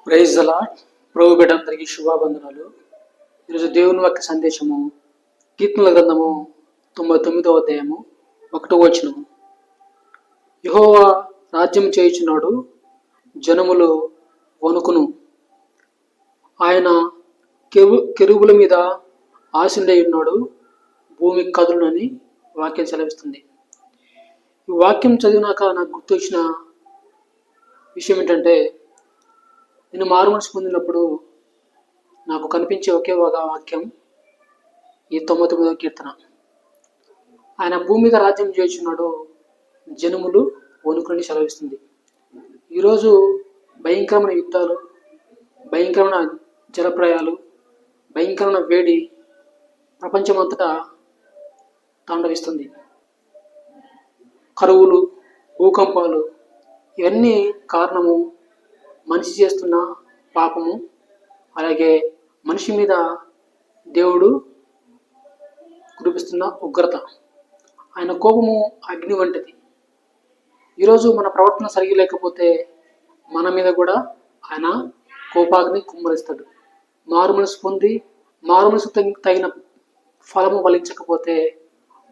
Praise the lord. ప్రభు బిడ్డలందరికీ శుభాబంధనాలు. ఈరోజు దేవుని వాక్య సందేశము కీర్తనల గ్రంథము 99వ అధ్యాయము 1వ వచనము. యెహోవా రాజ్యం చేయుచున్నాడు, జనములు వణుకును. ఆయన కెరూబుల మీద ఆసీనుడై ఉన్నాడు, భూమి కదులునని వాక్యం సెలవిస్తుంది. ఈ వాక్యం చదివినాక నాకు గుర్తొచ్చిన విషయం ఏంటంటే, నేను మారుమనసు పొందినప్పుడు నాకు కనిపించే ఒకే ఒక వాక్యం ఈ 99వ కీర్తన. ఆయన భూమి మీద రాజ్యం చేయుచున్నాడు, జనములు వణుకుని సెలవిస్తుంది. ఈరోజు భయంకరమైన యుద్ధాలు, భయంకరమైన జలప్రయాలు, భయంకరమైన వేడి ప్రపంచమంతటా తాండవిస్తుంది. కరువులు, భూకంపాలు, ఇవన్నీ కారణము మనిషి చేస్తున్న పాపము, అలాగే మనిషి మీద దేవుడు కురిపిస్తున్న ఉగ్రత. ఆయన కోపము అగ్ని వంటిది. ఈరోజు మన ప్రవర్తన సరిగా లేకపోతే మన మీద కూడా ఆయన కోపాగ్ని కుమ్మరిస్తాడు. మారుమనసు పొంది మారుమనసు తగిన ఫలము ఫలించకపోతే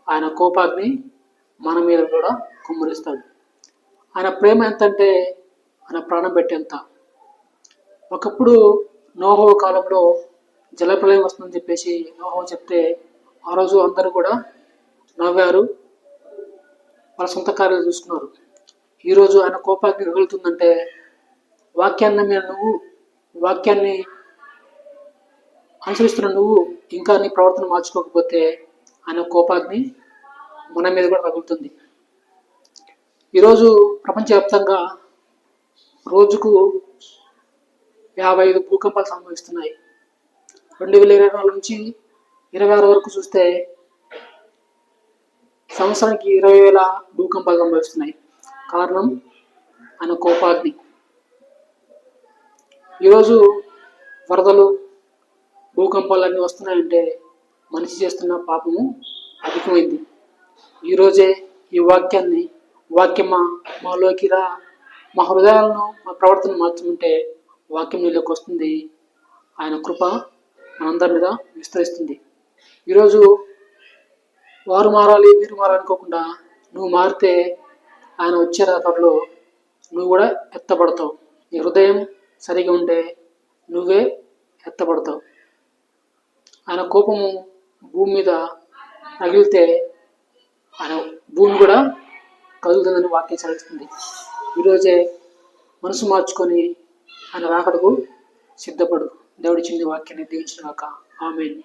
ఆయన కోపాగ్ని మన మీద కూడా కుమ్మరిస్తాడు. ఆయన ప్రేమ ఎంతంటే ఆయన ప్రాణం పెట్టేంత. ఒకప్పుడు నోహో కాలంలో జలప్రలయం వస్తుందని చెప్పేసి నోహో చెప్తే ఆ రోజు అందరూ కూడా నవ్వారు, వాళ్ళ సొంత కార్యాలు చూసుకున్నారు. ఈరోజు ఆయన కోపాగ్ని రగులుతుందంటే వాక్యాన్ని అనుసరిస్తున్న నువ్వు ఇంకా నీ ప్రవర్తన మార్చుకోకపోతే ఆయన కోపాగ్ని మన మీద కూడా రగులుతుంది. ఈరోజు ప్రపంచవ్యాప్తంగా రోజుకు 55 భూకంపాలు సంభవిస్తున్నాయి. 2024 నుంచి 26 వరకు చూస్తే సంవత్సరానికి 20,000 భూకంపాలు సంభవిస్తున్నాయి. కారణం ఆయన కోపాగ్ని. ఈరోజు వరదలు, భూకంపాలు అన్నీ వస్తున్నాయంటే మనిషి చేస్తున్న పాపము అధికమైంది. ఈరోజే ఈ వాక్యమా మాలోకి రా, మా హృదయాలను, మా ప్రవర్తన మార్చుకుంటే వాక్యం నీలోకి వస్తుంది. ఆయన కృప మనందరి మీద విస్తరిస్తుంది. ఈరోజు వారు మారాలి, వీరు మారాలి అనుకోకుండా నువ్వు మారితే ఆయన వచ్చే త్వరలో నువ్వు కూడా ఎత్తబడతావు. నీ హృదయం సరిగా ఉంటే నువ్వే ఎత్తబడతావు. ఆయన కోపము భూమి మీద రగిలితే ఆయన భూమి కూడా కదులుతుందని వాక్యం చదివిస్తుంది. ఈరోజే మనసు మార్చుకొని ఆయన రాకడకు సిద్ధపడు. దేవుడి చిన్న వాక్యాన్ని దీవించుగాక. ఆమేన్.